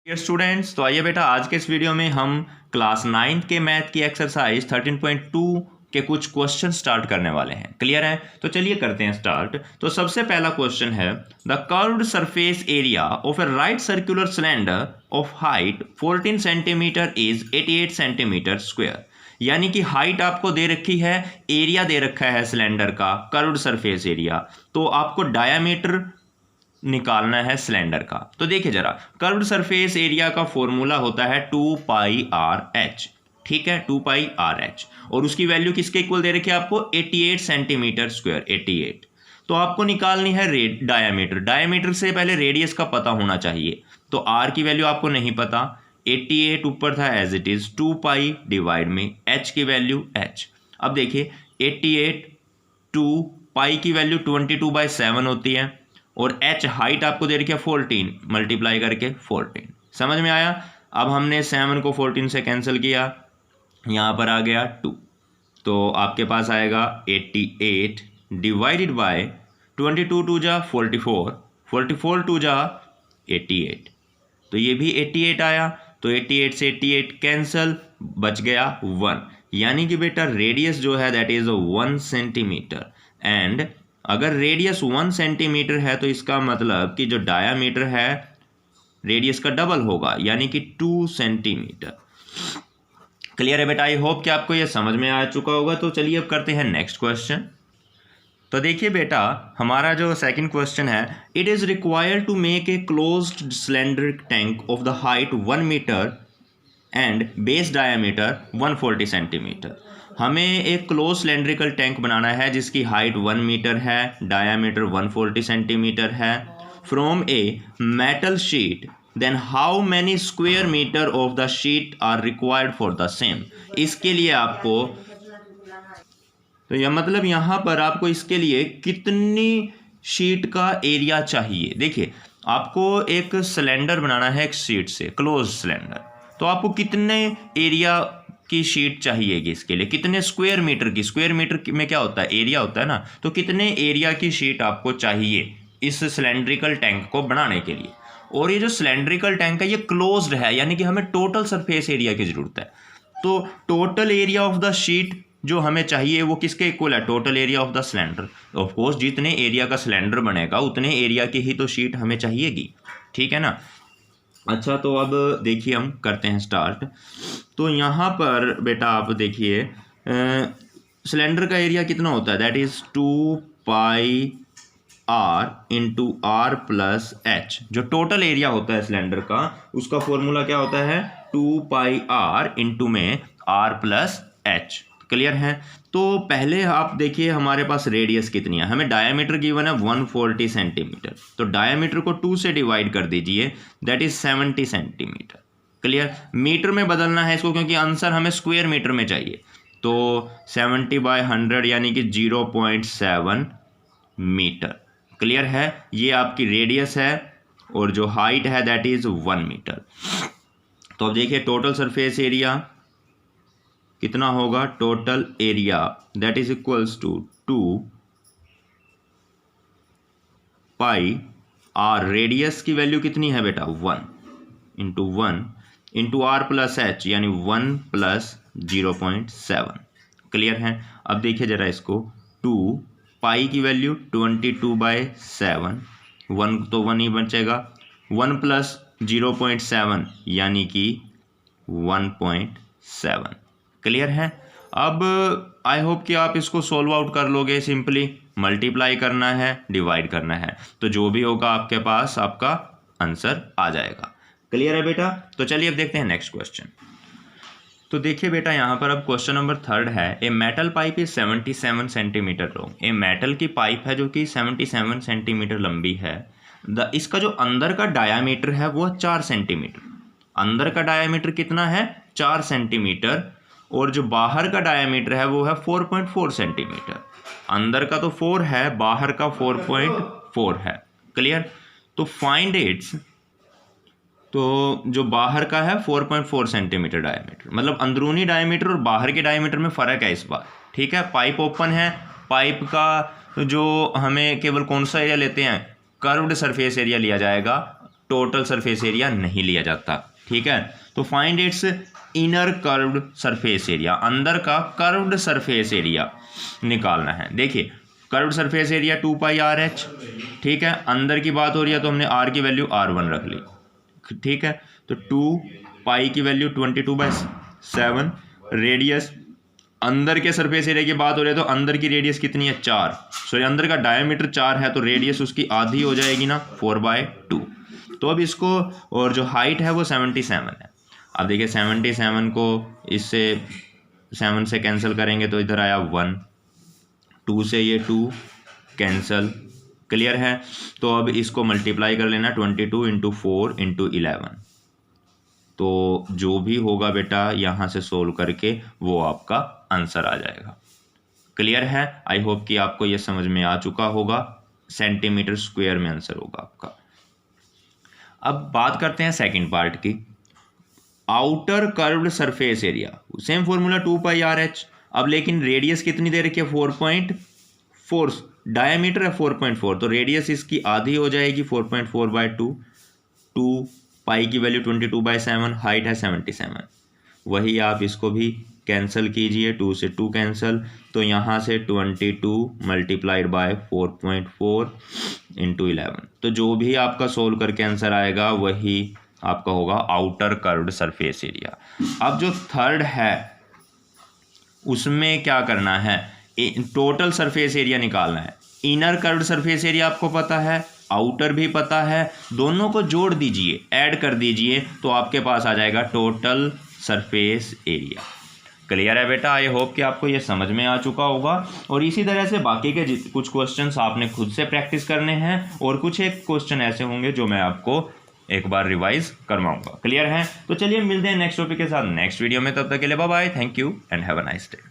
Dear students, तो आइए बेटा आज के इस वीडियो में हम क्लास 9 के मैथ की एक्सरसाइज 13.2 के कुछ क्वेश्चन स्टार्ट करने वाले हैं। क्लियर है? तो चलिए करते हैं स्टार्ट। तो सबसे पहला क्वेश्चन है the curved surface area of A right circular cylinder of height 14 centimetre is 88 centimetre square. यानी कि हाइट आपको दे रखी है, एरिया दे रखा है सिलेंडर का, कर्व्ड सरफेस एरिया। तो आपको डायामीटर निकालना है सिलेंडर का। तो देखिए जरा, कर्व्ड सरफेस एरिया का फॉर्मूला होता है 2πr(h). ठीक है, 2πr(h) और उसकी वैल्यू किसके इक्वल दे रखी है आपको? 88 सेंटीमीटर स्क्वायर, 88। तो आपको निकालनी है डायामीटर। डायामीटर से पहले रेडियस का पता होना चाहिए। तो आर की वैल्यू आपको नहीं पता, 88 ऊपर था एज इट इज, 2π डिवाइड में h की वैल्यू h। अब देखिए 88 2π की वैल्यू 22/7 होती है और h हाइट आपको दे रखी है 14, मल्टीप्लाई करके 14। समझ में आया? अब हमने 7 को 14 से कैंसिल किया, यहाँ पर आ गया 2। तो आपके पास आएगा 88 डिवाइडेड बाय 22 2 जा 44, 44 2 जा 88। तो ये भी 88 आया। तो 88 से 88 कैंसिल, बच गया 1। यानी कि बेटा रेडियस जो है दैट इज 1 सेंटीमीटर। एंड अगर रेडियस 1 सेंटीमीटर है तो इसका मतलब कि जो डायामीटर है रेडियस का डबल होगा, यानी कि 2 सेंटीमीटर। क्लियर है बेटा? आई होप कि आपको यह समझ में आ चुका होगा। तो चलिए अब करते हैं नेक्स्ट क्वेश्चन। तो देखिए बेटा, हमारा जो सेकंड क्वेश्चन है, it is required to make a closed cylinder tank of the height 1 metre and base diameter 140 centimetre. हमें एक क्लोज सिलेंड्रिकल टैंक बनाना है जिसकी हाइट 1 मीटर है, डायामीटर 140 सेंटीमीटर है, from a metal sheet. Then how many square metre of the sheet are required for the same. इसके लिए आपको, तो यह मतलब यहाँ पर आपको इसके लिए कितनी शीट का एरिया चाहिए। देखिए, आपको एक सिलेंडर बनाना है एक शीट से, क्लोज सिलेंडर। तो आपको कितने एरिया की शीट चाहिएगी इसके लिए, कितने स्क्वायर मीटर की? स्क्वायर मीटर में क्या होता है? एरिया होता है ना। तो कितने एरिया की शीट आपको चाहिए इस सिलेंड्रिकल टैंक को बनाने के लिए। और ये जो सिलेंड्रिकल टैंक है ये क्लोज्ड है, यानी कि हमें टोटल सरफेस एरिया की ज़रूरत है। तो total area of the sheet जो हमें चाहिए वो किसके इक्वल है? Total area of the cylinder. Of course जितने एरिया का सिलेंडर बनेगा उतने एरिया की ही तो शीट हमें चाहिएगी। ठीक है ना? अच्छा, तो अब देखिए हम करते हैं स्टार्ट। तो यहाँ पर बेटा आप देखिए सिलेंडर का एरिया कितना होता है? That is 2πr into r plus h. जो टोटल एरिया होता है सिलेंडर का उसका फॉर्मूला क्या होता है? 2πr इंटू में आर प्लस एच। क्लियर है? तो पहले आप देखिए हमारे पास रेडियस कितनी है। हमें डायामीटर गिवन है 140 सेंटीमीटर। तो डायामीटर को 2 से डिवाइड कर दीजिए, that is 70 centimetre. Clear? Metre में बदलना है इसको क्योंकि आंसर हमें स्क्वायर मीटर में चाहिए। तो 70/100 यानी कि 0.7 मीटर। क्लियर है? ये आपकी रेडियस है और जो हाइट है दैट इज 1 मीटर। तो अब देखिए टोटल सरफेस एरिया कितना होगा? Total area that is equals to 2πr। Radius की वैल्यू कितनी है बेटा? 1 इंटू आर प्लस एच, यानी 1 प्लस 0.7। क्लियर है? अब देखिए जरा इसको, 2π की वैल्यू 22/7, 1 तो 1 ही बचेगा, 1 प्लस 0.7 यानी कि 1.7। क्लियर है? अब आई होप कि आप इसको सोल्व आउट कर लोगे। सिंपली मल्टीप्लाई करना है, डिवाइड करना है, तो जो भी होगा आपके पास आपका आंसर आ जाएगा। क्लियर है बेटा? तो चलिए अब देखते हैं नेक्स्ट क्वेश्चन। तो देखिए बेटा, यहाँ पर अब क्वेश्चन नंबर 3 है, a metal pipe is 77 centimetre long. A metal की पाइप है जो कि 77 सेंटीमीटर लंबी है। इसका जो अंदर का डायामीटर है वो 4 सेंटीमीटर। अंदर का डायामीटर कितना है? 4 सेंटीमीटर। और जो बाहर का डायामीटर है वो है 4.4 सेंटीमीटर। अंदर का तो 4 है, बाहर का 4.4 है। क्लियर? तो फाइंड इट्स, तो जो बाहर का है 4.4 सेंटीमीटर डायमीटर, मतलब अंदरूनी डायमीटर और बाहर के डायमीटर में फ़र्क है इस बार। ठीक है? पाइप ओपन है, पाइप का जो हमें केवल कौन सा एरिया लेते हैं? कर्व्ड सरफेस एरिया लिया जाएगा टोटल सरफेस एरिया नहीं लिया जाता, ठीक है। तो find its inner curved surface area, अंदर का कर्व्ड सरफेस एरिया निकालना है। देखिए कर्व्ड सरफेस एरिया 2 पाई आर एच, ठीक है। अंदर की बात हो रही है तो हमने आर की वैल्यू R1 रख ली, ठीक है। तो 2 पाई की वैल्यू 22/7, रेडियस अंदर के सरफेस एरिया की बात हो रही है तो अंदर की रेडियस कितनी है 4, सॉरी अंदर का डायमीटर 4 है तो रेडियस उसकी आधी हो जाएगी ना 4/2। तो अब इसको, और जो हाइट है वो 77 है। अब देखिए 77 को इससे 7 से कैंसिल करेंगे तो इधर आया 1, 2 से ये 2 कैंसिल, क्लियर है। तो अब इसको मल्टीप्लाई कर लेना 22 × 4 × 11, तो जो भी होगा बेटा यहाँ से सोल्व करके वो आपका आंसर आ जाएगा, क्लियर है। आई होप कि आपको ये समझ में आ चुका होगा, सेंटीमीटर स्क्वायर में आंसर होगा आपका। अब बात करते हैं सेकंड पार्ट की, outer curved surface area. Same formula 2 पाई आर एच, अब लेकिन रेडियस कितनी दे रखी है 4.4, डायमीटर है 4.4, तो रेडियस इसकी आधी हो जाएगी 4.4/2, 2 पाई की वैल्यू 22/7, हाइट है 77। वही आप इसको भी कैंसिल कीजिए, 2 से 2 कैंसिल, तो यहाँ से 22 मल्टीप्लाइड बाय 4.4 × 11, तो जो भी आपका सोल्व करके आंसर आएगा वही आपका होगा आउटर कर्व्ड सरफेस एरिया। अब जो थर्ड है उसमें क्या करना है, टोटल सरफेस एरिया निकालना है। इनर कर्व्ड सरफेस एरिया आपको पता है, आउटर भी पता है, दोनों को जोड़ दीजिए, ऐड कर दीजिए, तो आपके पास आ जाएगा टोटल सरफेस एरिया। क्लियर है बेटा, आई होप कि आपको ये समझ में आ चुका होगा। और इसी तरह से बाकी के कुछ क्वेश्चंस आपने खुद से प्रैक्टिस करने हैं और कुछ एक क्वेश्चन ऐसे होंगे जो मैं आपको एक बार रिवाइज करवाऊंगा, क्लियर है। तो चलिए मिलते हैं नेक्स्ट टॉपिक के साथ नेक्स्ट वीडियो में, तब तक के लिए bye bye, thank you and have a nice day.